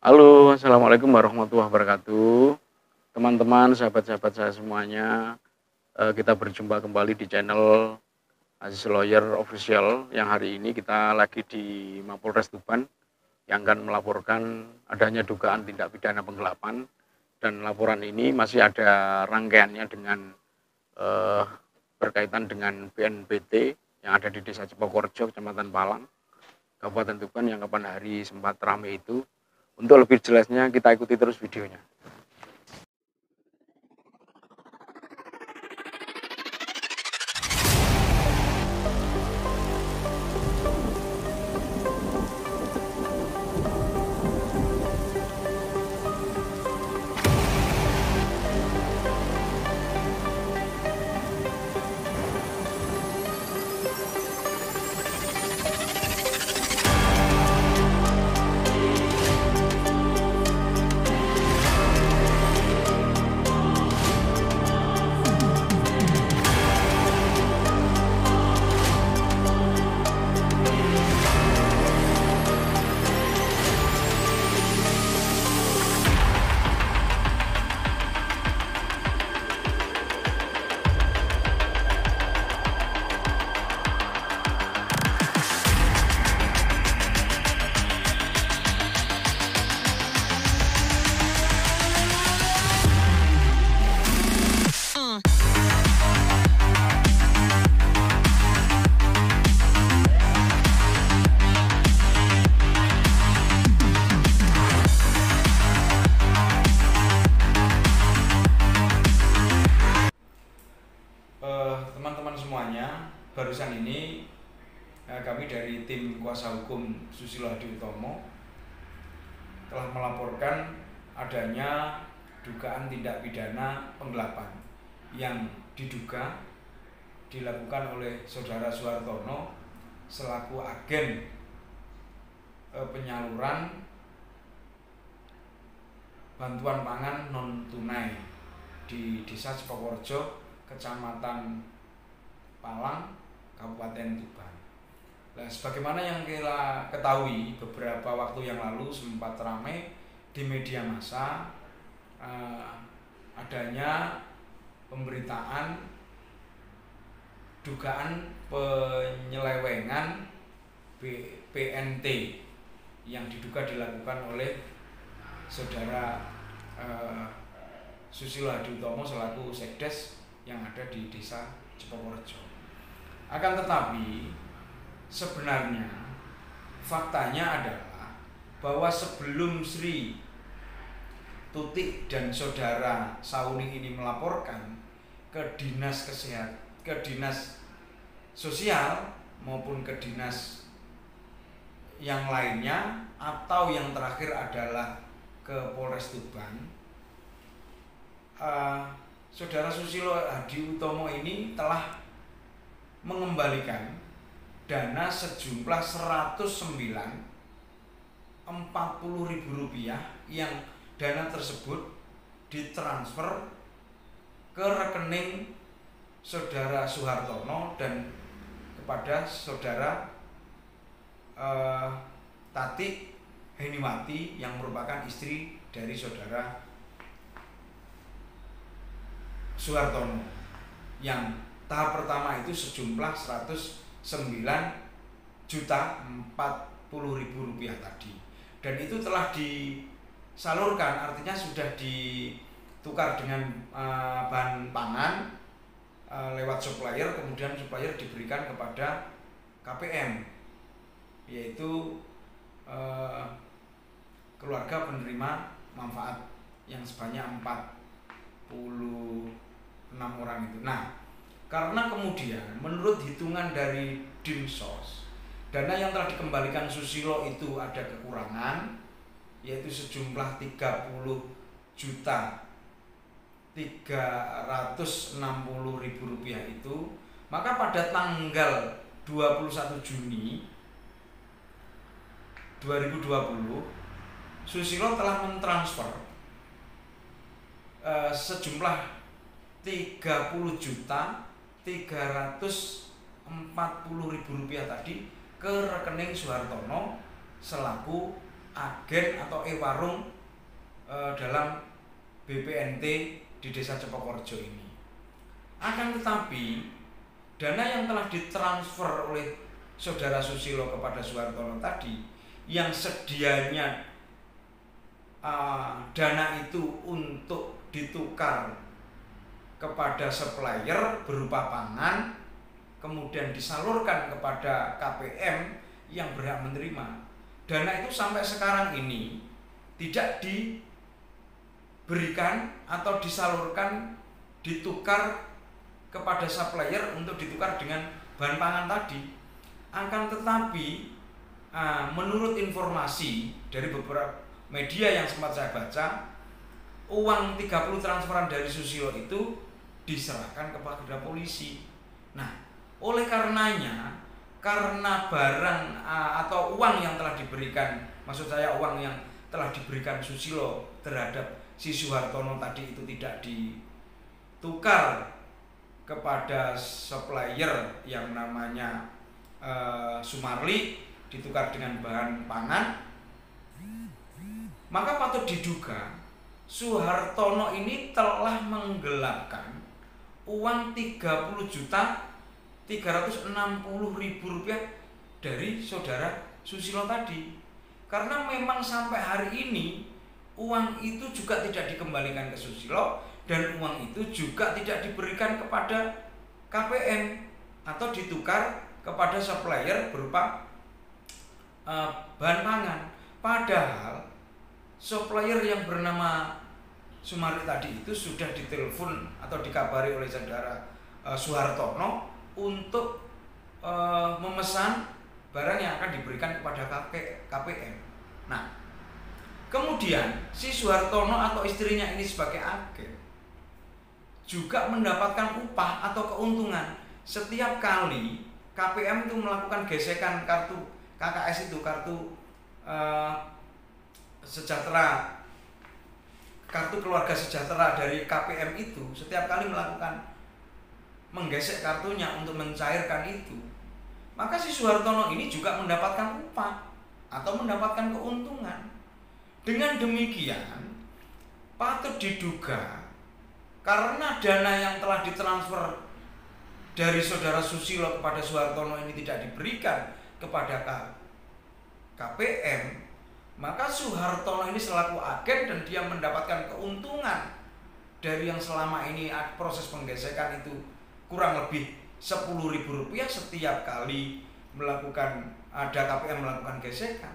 Halo, assalamualaikum warahmatullahi wabarakatuh. Teman-teman, sahabat-sahabat saya semuanya, kita berjumpa kembali di channel Aziz Lawyer Official. Yang hari ini kita lagi di Mapolres Tuban yang akan melaporkan adanya dugaan tindak pidana penggelapan, dan laporan ini masih ada rangkaiannya dengan berkaitan dengan BNPT yang ada di Desa Cipokorjo, Kecamatan Palang, Kabupaten Tuban, yang kapan hari sempat ramai itu. Untuk lebih jelasnya kita ikuti terus videonya. Teman-teman semuanya, barusan ini kami dari tim kuasa hukum Susilo Hadi Utomo telah melaporkan adanya dugaan tindak pidana penggelapan yang diduga dilakukan oleh Saudara Suhartono selaku agen penyaluran bantuan pangan non tunai di Desa Cipokorjo, Kecamatan Palang, Kabupaten Tuban. Nah, sebagaimana yang kita ketahui, beberapa waktu yang lalu sempat ramai di media massa adanya pemberitaan dugaan penyelewengan BNT yang diduga dilakukan oleh Saudara Susilo Hadi Utomo selaku Sekdes yang ada di Desa Cipokorjo. Akan tetapi sebenarnya faktanya adalah bahwa sebelum Sri Tutik dan Saudara Sauni ini melaporkan ke dinas kesehatan, ke dinas sosial maupun ke dinas yang lainnya, atau yang terakhir adalah ke Polres Tuban, Saudara Susilo Hadi Utomo ini telah mengembalikan dana sejumlah Rp109.040 yang dana tersebut ditransfer ke rekening Saudara Suhartono dan kepada Saudara Tati Heniwati yang merupakan istri dari Saudara Suhartono, yang tahap pertama itu sejumlah Rp109.040 tadi, dan itu telah disalurkan, artinya sudah ditukar dengan bahan pangan lewat supplier, kemudian supplier diberikan kepada KPM, yaitu keluarga penerima manfaat yang sebanyak 46 orang itu. Nah, karena kemudian menurut hitungan dari Dinsos, dana yang telah dikembalikan Susilo itu ada kekurangan, yaitu sejumlah Rp30.360.000 itu, maka pada tanggal 21 Juni 2020 Susilo telah mentransfer sejumlah Rp30.340.000 tadi ke rekening Suhartono selaku agen atau warung dalam BPNT di Desa Cepokorjo ini. Akan tetapi dana yang telah ditransfer oleh Saudara Susilo kepada Suhartono tadi, yang sedianya dana itu untuk ditukar kepada supplier berupa pangan, kemudian disalurkan kepada KPM yang berhak menerima. Dana itu sampai sekarang ini tidak diberikan atau disalurkan, ditukar kepada supplier untuk ditukar dengan bahan pangan tadi. Akan tetapi menurut informasi dari beberapa media yang sempat saya baca, uang 30 transferan dari Susilo itu diserahkan kepada polisi. Nah, oleh karenanya, karena barang atau uang yang telah diberikan, maksud saya uang yang telah diberikan Susilo terhadap si Suhartono tadi itu tidak ditukar kepada supplier yang namanya Sumarli, ditukar dengan bahan pangan, maka patut diduga Suhartono ini telah menggelapkan uang 30.360.000 rupiah dari Saudara Susilo tadi. Karena memang sampai hari ini uang itu juga tidak dikembalikan ke Susilo, dan uang itu juga tidak diberikan kepada KPM atau ditukar kepada supplier berupa bahan pangan. Padahal supplier yang bernama Sumarli tadi itu sudah ditelepon atau dikabari oleh Saudara Suhartono untuk memesan barang yang akan diberikan kepada KPM. Nah, kemudian si Suhartono atau istrinya ini sebagai agen juga mendapatkan upah atau keuntungan setiap kali KPM itu melakukan gesekan kartu KKS itu, kartu sejahtera, kartu keluarga sejahtera dari KPM itu. Setiap kali menggesek kartunya untuk mencairkan itu, maka si Suhartono ini juga mendapatkan upah atau mendapatkan keuntungan. Dengan demikian patut diduga karena dana yang telah ditransfer dari Saudara Susilo kepada Suhartono ini tidak diberikan kepada KPM, maka Suhartono ini selaku agen dan dia mendapatkan keuntungan dari yang selama ini proses penggesekan itu kurang lebih Rp10.000 setiap kali ada KPM melakukan gesekan.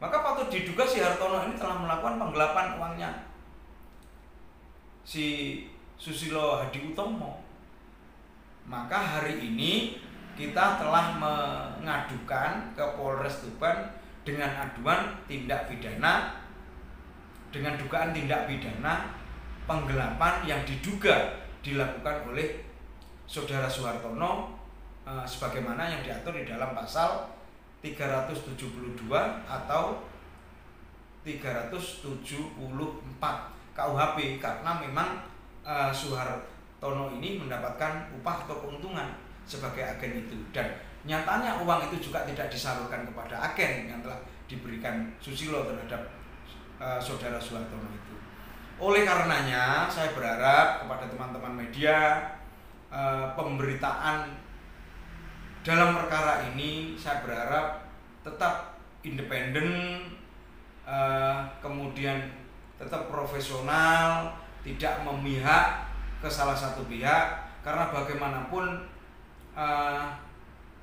Maka patut diduga si Hartono ini telah melakukan penggelapan uangnya si Susilo Hadi Utomo. Maka hari ini kita telah mengadukan ke Polres Tuban dengan aduan tindak pidana, dengan dugaan tindak pidana penggelapan yang diduga dilakukan oleh Saudara Suhartono sebagaimana yang diatur di dalam pasal 372 atau 374 KUHP, karena memang Suhartono ini mendapatkan upah atau keuntungan sebagai agen itu, dan nyatanya uang itu juga tidak disalurkan kepada agen yang telah diberikan Susilo terhadap Saudara Suhartono itu. Oleh karenanya saya berharap kepada teman-teman media, pemberitaan dalam perkara ini saya berharap tetap independen, kemudian tetap profesional, tidak memihak ke salah satu pihak, karena bagaimanapun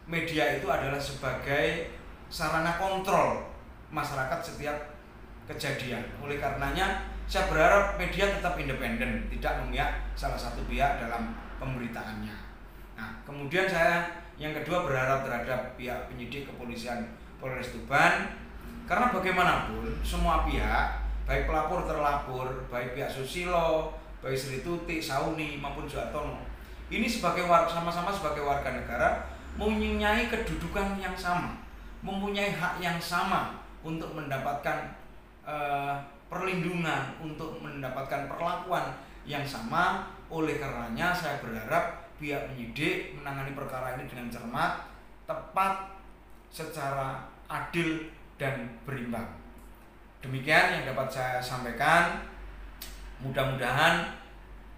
media itu adalah sebagai sarana kontrol masyarakat setiap kejadian. Oleh karenanya saya berharap media tetap independen, tidak memihak salah satu pihak dalam pemberitaannya. Nah, kemudian saya yang kedua berharap terhadap pihak penyidik kepolisian Polres Tuban, karena bagaimanapun semua pihak, baik pelapor terlapor, baik pihak Susilo, baik Sri Tutik, Sauni maupun Suhartono, ini sama-sama sebagai warga negara mempunyai kedudukan yang sama, mempunyai hak yang sama untuk mendapatkan perlindungan, untuk mendapatkan perlakuan yang sama. Oleh karenanya saya berharap pihak penyidik menangani perkara ini dengan cermat, tepat, secara adil dan berimbang. Demikian yang dapat saya sampaikan. Mudah-mudahan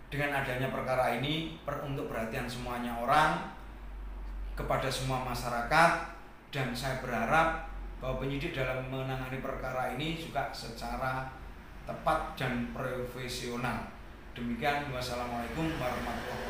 dengan adanya perkara ini untuk perhatian semuanya orang, kepada semua masyarakat, dan saya berharap bahwa penyidik dalam menangani perkara ini juga secara tepat dan profesional. Demikian, wassalamualaikum warahmatullahi wabarakatuh.